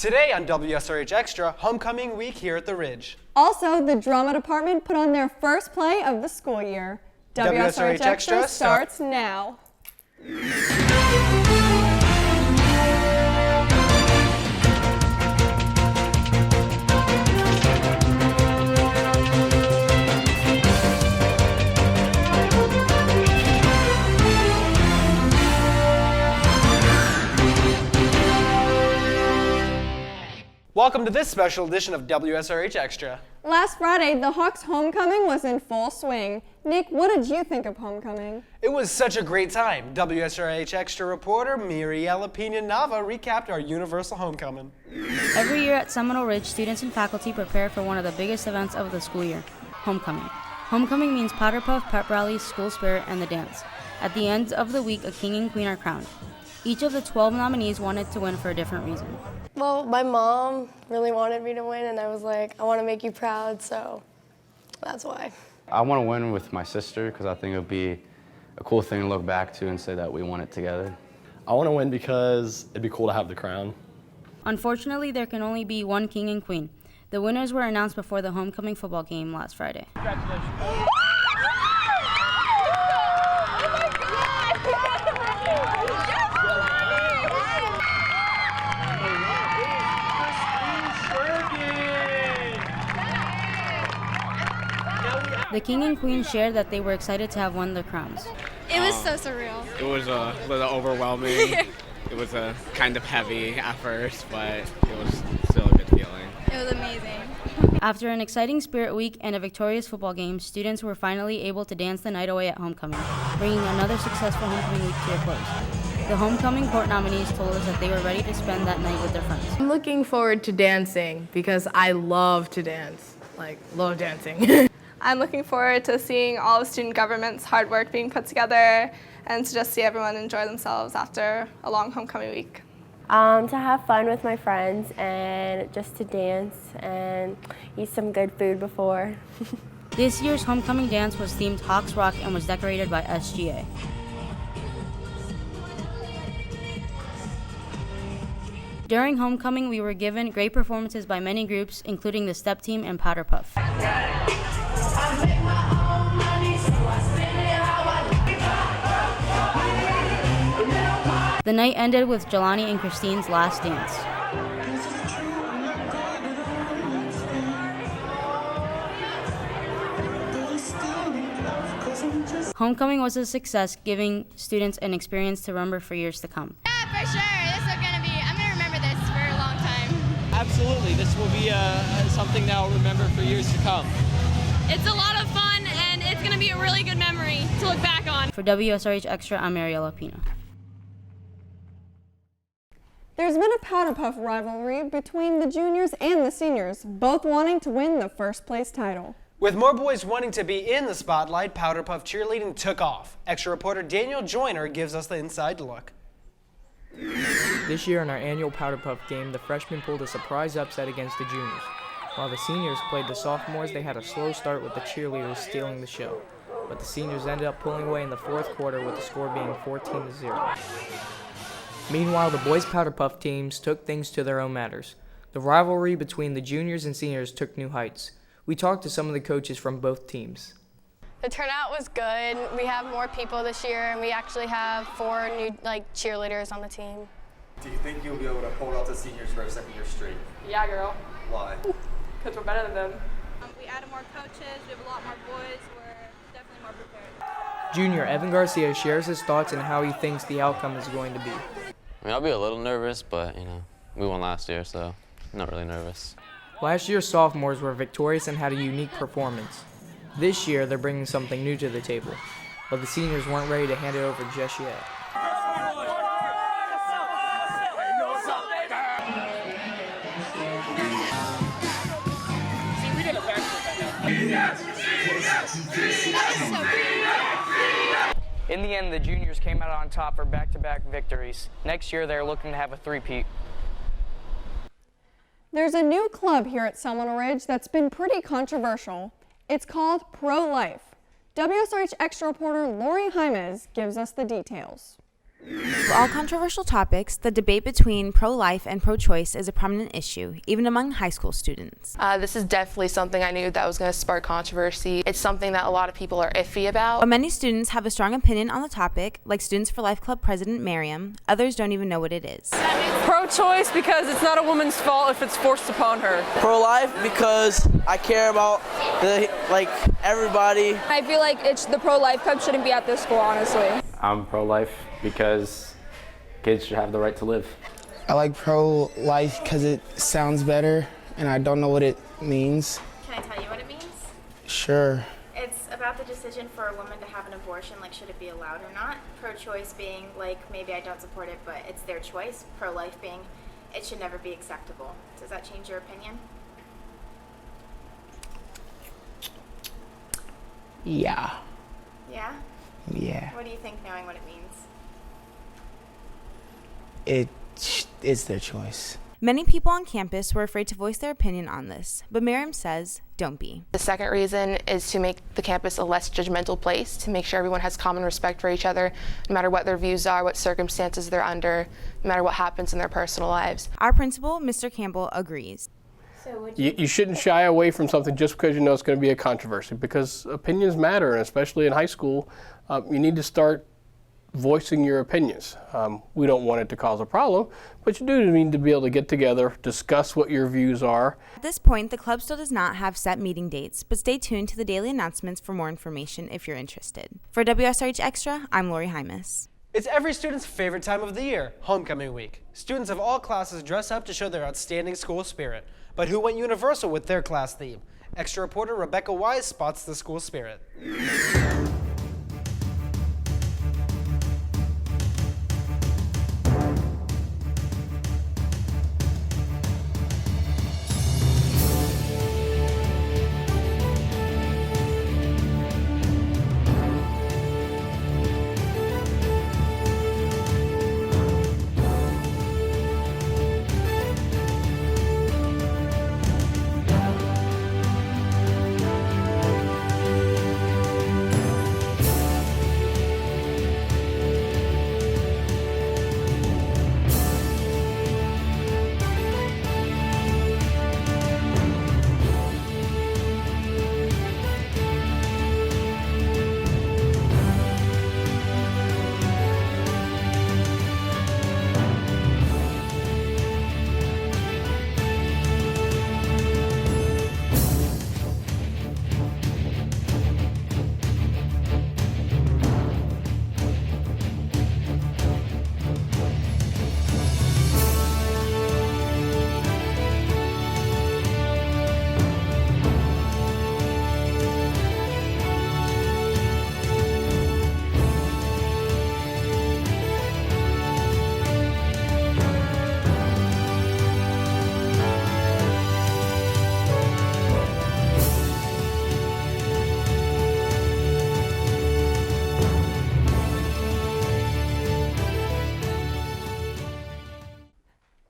Today on WSRH Extra, homecoming week here at the Ridge. Also, the drama department put on their first play of the school year. WSRH Extra starts now. Welcome to this special edition of WSRH Extra. Last Friday, the Hawks' homecoming was in full swing. Nick, what did you think of homecoming? It was such a great time. WSRH Extra reporter Miriella Pina-Nava recapped our universal homecoming. Every year at Seminole Ridge, students and faculty prepare for one of the biggest events of the school year, homecoming. Homecoming means Powderpuff, pep rally, school spirit, and the dance. At the end of the week, a king and queen are crowned. Each of the 12 nominees wanted to win for a different reason. Well, my mom really wanted me to win, and I was like, I want to make you proud, so that's why. I want to win with my sister because I think it would be a cool thing to look back to and say that we won it together. I want to win because it'd be cool to have the crown. Unfortunately, there can only be one king and queen. The winners were announced before the homecoming football game last Friday. Congratulations. The king and queen shared that they were excited to have won the crowns. It was so surreal. It was a little overwhelming. It was kind of heavy at first, but it was still a good feeling. It was amazing. After an exciting spirit week and a victorious football game, students were finally able to dance the night away at homecoming, bringing another successful homecoming week to a close. The homecoming court nominees told us that they were ready to spend that night with their friends. I'm looking forward to dancing because I love to dance, love dancing. I'm looking forward to seeing all the student government's hard work being put together and to just see everyone enjoy themselves after a long homecoming week. To have fun with my friends and just to dance and eat some good food before. This year's homecoming dance was themed Hawks Rock and was decorated by SGA. During homecoming, we were given great performances by many groups, including the Step Team and Powderpuff. The night ended with Jelani and Christine's last dance. Homecoming was a success, giving students an experience to remember for years to come. Yeah, for sure. I'm going to remember this for a long time. Absolutely. This will be something that I'll remember for years to come. It's a lot of fun, and it's going to be a really good memory to look back on. For WSRH Extra, I'm Miriella Pina. There's been a Powderpuff rivalry between the juniors and the seniors, both wanting to win the first place title. With more boys wanting to be in the spotlight, Powderpuff cheerleading took off. Extra reporter Daniel Joyner gives us the inside look. This year in our annual Powderpuff game, the freshmen pulled a surprise upset against the juniors. While the seniors played the sophomores, they had a slow start with the cheerleaders stealing the show. But the seniors ended up pulling away in the fourth quarter with the score being 14-0. Meanwhile, the boys' Powderpuff teams took things to their own matters. The rivalry between the juniors and seniors took new heights. We talked to some of the coaches from both teams. The turnout was good. We have more people this year, and we actually have 4 new cheerleaders on the team. Do you think you'll be able to hold out the seniors for a second year straight? Yeah, girl. Why? Because we're better than them. We added more coaches. We have a lot more boys. We're definitely more prepared. Junior Evan Garcia shares his thoughts and how he thinks the outcome is going to be. I mean, I'll be a little nervous, but, we won last year, so I'm not really nervous. Last year's sophomores were victorious and had a unique performance. This year, they're bringing something new to the table, but the seniors weren't ready to hand it over just yet. In the end, the juniors came out on top for back-to-back victories. Next year, they're looking to have a three-peat. There's a new club here at Seminole Ridge that's been pretty controversial. It's called ProLife. WSRH Extra reporter Lori Jaimes gives us the details. For all controversial topics, the debate between pro-life and pro-choice is a prominent issue, even among high school students. This is definitely something I knew that was going to spark controversy. It's something that a lot of people are iffy about. While many students have a strong opinion on the topic, like Students for Life Club President Miriam, others don't even know what it is. Pro-choice because it's not a woman's fault if it's forced upon her. Pro-life because I care about everybody. I feel like the pro-life club shouldn't be at this school, honestly. I'm pro-life because kids should have the right to live. I like pro-life because it sounds better and I don't know what it means. Can I tell you what it means? Sure. It's about the decision for a woman to have an abortion, like should it be allowed or not. Pro-choice being like maybe I don't support it, but it's their choice. Pro-life being it should never be acceptable. Does that change your opinion? Yeah. Yeah? Yeah. What do you think knowing what it means? It's their choice. Many people on campus were afraid to voice their opinion on this, but Miriam says, don't be. The second reason is to make the campus a less judgmental place, to make sure everyone has common respect for each other, no matter what their views are, what circumstances they're under, no matter what happens in their personal lives. Our principal, Mr. Campbell, agrees. You shouldn't shy away from something just because you know it's going to be a controversy, because opinions matter, and especially in high school, you need to start voicing your opinions. We don't want it to cause a problem, but you do need to be able to get together, discuss what your views are. At this point, the club still does not have set meeting dates, but stay tuned to the daily announcements for more information if you're interested. For WSRH Extra, I'm Lori Hymas. It's every student's favorite time of the year, homecoming week. Students of all classes dress up to show their outstanding school spirit. But who went universal with their class theme? Extra reporter Rebecca Wise spots the school spirit.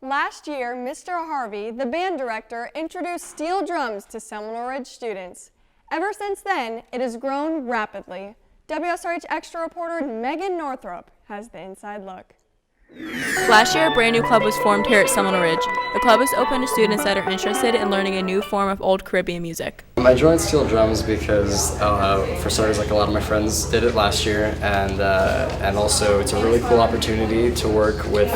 Last year, Mr. Harvey, the band director, introduced steel drums to Seminole Ridge students. Ever since then, it has grown rapidly. WSRH Extra reporter Megan Northrup has the inside look. Last year, a brand new club was formed here at Seminole Ridge. The club is open to students that are interested in learning a new form of old Caribbean music. I joined steel drums because, for starters, like a lot of my friends did it last year, and also it's a really cool opportunity to work with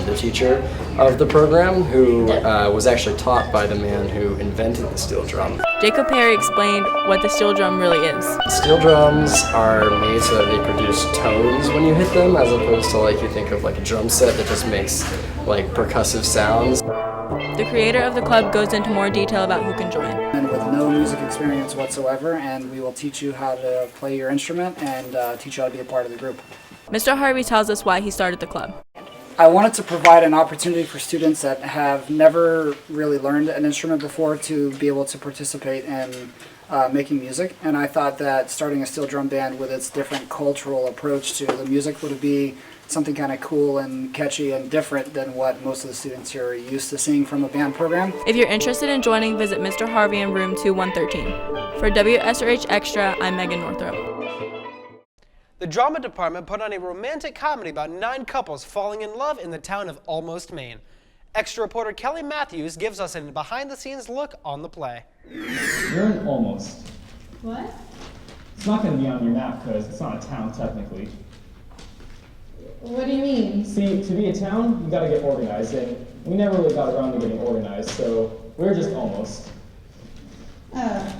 the teacher of the program, who was actually taught by the man who invented the steel drum. Jacob Perry explained what the steel drum really is. Steel drums are made so that they produce tones when you hit them, as opposed to like you think of like a drum set that just makes like percussive sounds. The creator of the club goes into more detail about who can join. And with no music experience whatsoever, and we will teach you how to play your instrument and teach you how to be a part of the group. Mr. Harvey tells us why he started the club. I wanted to provide an opportunity for students that have never really learned an instrument before to be able to participate in making music, and I thought that starting a steel drum band with its different cultural approach to the music would be something kind of cool and catchy and different than what most of the students here are used to seeing from a band program. If you're interested in joining, visit Mr. Harvey in room 2113. For WSRH Extra, I'm Megan Northrup. The drama department put on a romantic comedy about 9 couples falling in love in the town of Almost, Maine. Extra reporter Kelly Matthews gives us a behind-the-scenes look on the play. You're in Almost. What? It's not going to be on your map because it's not a town technically. What do you mean? See, to be a town, you got to get organized, and we never really got around to getting organized, so we're just Almost. Yes.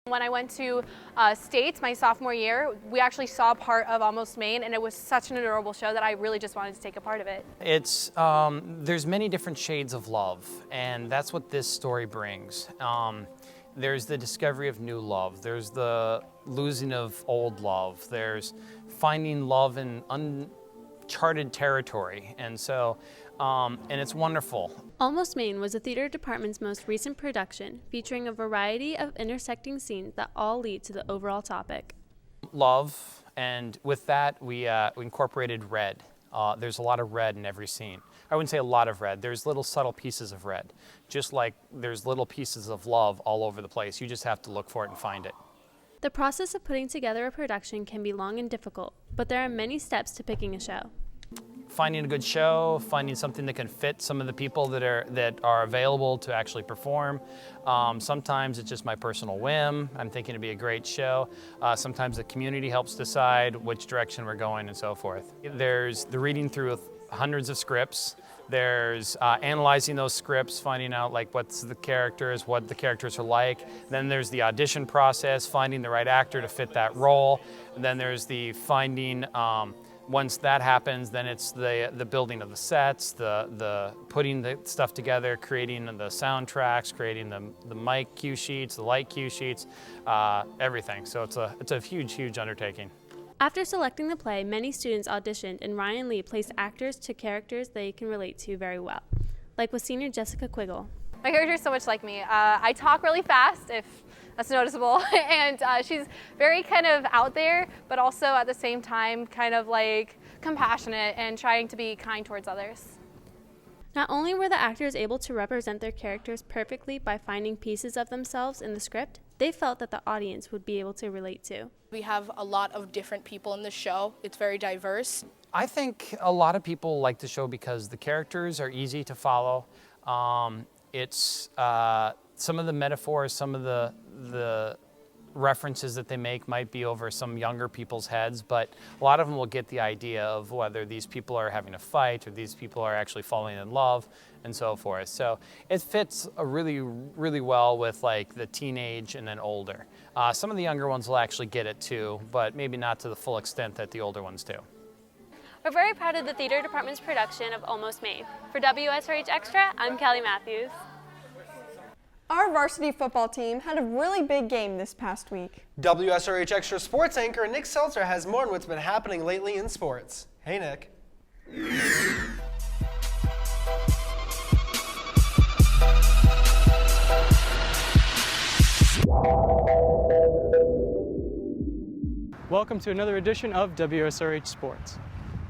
When I went to States my sophomore year, we actually saw part of Almost Maine, and it was such an adorable show that I really just wanted to take a part of it. It's, there's many different shades of love, and that's what this story brings. There's the discovery of new love, there's the losing of old love, there's finding love in uncharted territory, and so, and it's wonderful. Almost Maine was the theater department's most recent production, featuring a variety of intersecting scenes that all lead to the overall topic. Love, and with that we incorporated red. There's a lot of red in every scene. I wouldn't say a lot of red, there's little subtle pieces of red. Just like there's little pieces of love all over the place, you just have to look for it and find it. The process of putting together a production can be long and difficult, but there are many steps to picking a show. Finding a good show, finding something that can fit some of the people that are available to actually perform. Sometimes it's just my personal whim. I'm thinking it'd be a great show. Sometimes the community helps decide which direction we're going and so forth. There's the reading through hundreds of scripts. There's analyzing those scripts, finding out like what's the characters, what the characters are like. Then there's the audition process, finding the right actor to fit that role. And then there's the finding, once that happens, then it's the building of the sets, the putting the stuff together, creating the soundtracks, creating the mic cue sheets, the light cue sheets, everything. So it's a huge undertaking. After selecting the play, many students auditioned, and Ryan Lee placed actors to characters they can relate to very well, like with senior Jessica Quiggle. My character is so much like me. I talk really fast, if that's noticeable, and she's very kind of out there, but also at the same time kind of like compassionate and trying to be kind towards others. Not only were the actors able to represent their characters perfectly by finding pieces of themselves in the script, they felt that the audience would be able to relate to. We have a lot of different people in the show. It's very diverse. I think a lot of people like the show because the characters are easy to follow. It's some of the metaphors, some of the references that they make might be over some younger people's heads, but a lot of them will get the idea of whether these people are having a fight or these people are actually falling in love and so forth. So it fits really well with like the teenage and then older. Some of the younger ones will actually get it too, but maybe not to the full extent that the older ones do. We're very proud of the theater department's production of Almost Maine. For WSRH Extra, I'm Kelly Matthews. Our varsity football team had a really big game this past week. WSRH Extra sports anchor Nick Seltzer has more on what's been happening lately in sports. Hey, Nick. Welcome to another edition of WSRH Sports.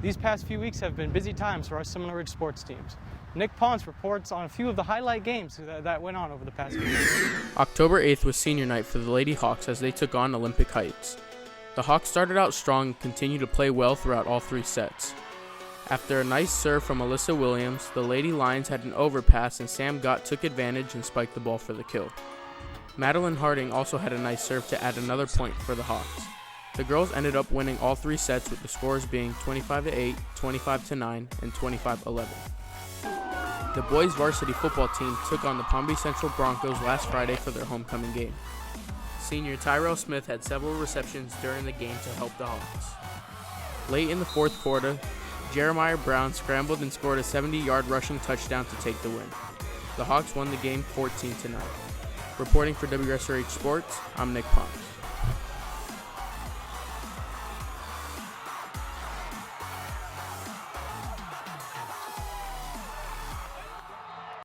These past few weeks have been busy times for our Seminole Ridge sports teams. Nick Ponce reports on a few of the highlight games that went on over the past few weeks. October 8th was senior night for the Lady Hawks as they took on Olympic Heights. The Hawks started out strong and continued to play well throughout all 3 sets. After a nice serve from Alyssa Williams, the Lady Lions had an overpass and Sam Gott took advantage and spiked the ball for the kill. Madeline Harding also had a nice serve to add another point for the Hawks. The girls ended up winning all 3 sets with the scores being 25-8, 25-9, and 25-11. The boys varsity football team took on the Palm Beach Central Broncos last Friday for their homecoming game. Senior Tyrell Smith had several receptions during the game to help the Hawks. Late in the 4th quarter, Jeremiah Brown scrambled and scored a 70-yard rushing touchdown to take the win. The Hawks won the game 14-9. Reporting for WSRH Sports, I'm Nick Ponce.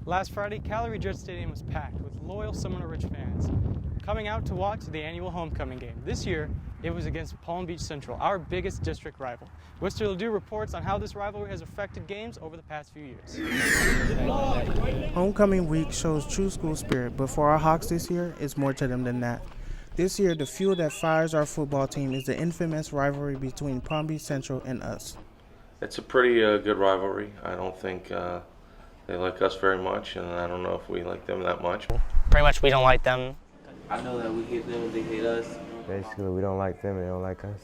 Last Friday, Cali Jet Stadium was packed with loyal Seminole Ridge fans coming out to watch the annual homecoming game. This year, It was against Palm Beach Central, our biggest district rival. Mr. Ledoux reports on how this rivalry has affected games over the past few years. Homecoming week shows true school spirit, but for our Hawks this year, it's more to them than that. This year, the fuel that fires our football team is the infamous rivalry between Palm Beach Central and us. It's a pretty good rivalry. I don't think they like us very much, and I don't know if we like them that much. Pretty much we don't like them. I know that we hate them and they hate us. Basically, we don't like them and they don't like us.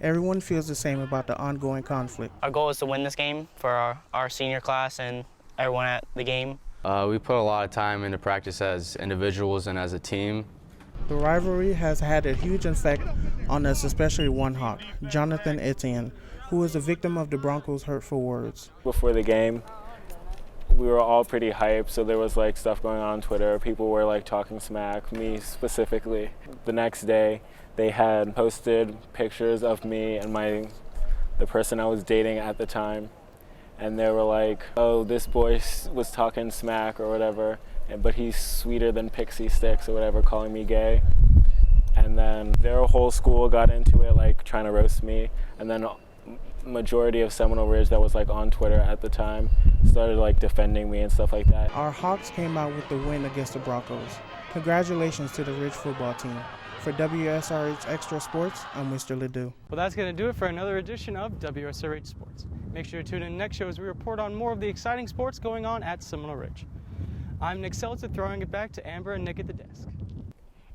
Everyone feels the same about the ongoing conflict. Our goal is to win this game for our senior class and everyone at the game. We put a lot of time into practice as individuals and as a team. The rivalry has had a huge effect on us, especially one Hawk, Jonathan Etienne, who was a victim of the Broncos' hurtful words. Before the game, we were all pretty hyped, so there was like stuff going on Twitter. People were like talking smack, me specifically. The next day, they had posted pictures of me and the person I was dating at the time, and they were like, "Oh, this boy was talking smack or whatever, but he's sweeter than Pixie Sticks or whatever, calling me gay." And then their whole school got into it, like trying to roast me, and then majority of Seminole Ridge that was like on Twitter at the time started like defending me and stuff like that. Our Hawks came out with the win against the Broncos. Congratulations to the Ridge football team. For WSRH Extra Sports, I'm Mr. Ledoux. Well, that's going to do it for another edition of WSRH Sports. Make sure to tune in next show as we report on more of the exciting sports going on at Seminole Ridge. I'm Nick Seltzer, throwing it back to Amber and Nick at the desk.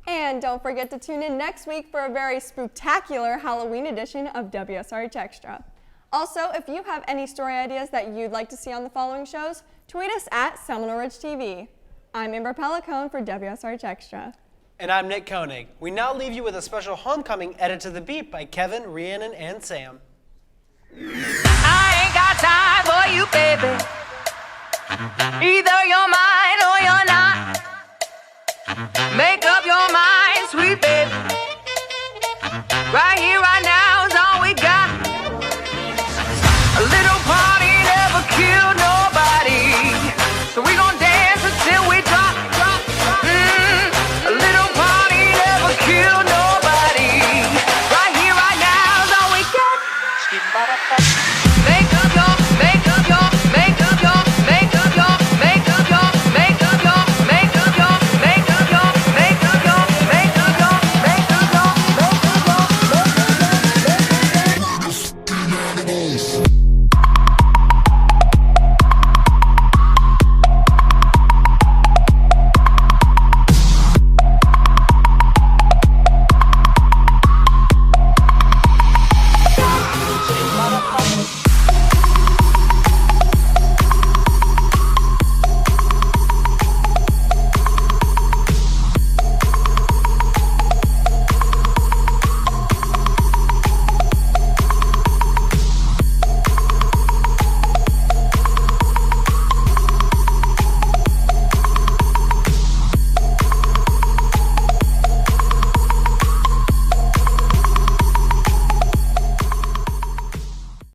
And don't forget to tune in next week for a very spooktacular Halloween edition of WSRH Extra. Also, if you have any story ideas that you'd like to see on the following shows, tweet us at SeminoleRidgeTV. I'm Amber Pellicone for WSRH Extra. And I'm Nick Koenig. We now leave you with a special homecoming edit to the beat by Kevin, Rhiannon, and Sam. I ain't got time for you, baby. Either you're mine or you're not. Make up your mind, sweet baby. Right here, right now is all we got. A little party never killed nobody, so we gon' dance until we drop. A little party never killed nobody. Right here, right now is all we got. Make up your, make up your, make up your, make up your, make up your, make up your, make up your, make up your, make up your, make up your, make up your, make up your, make up your.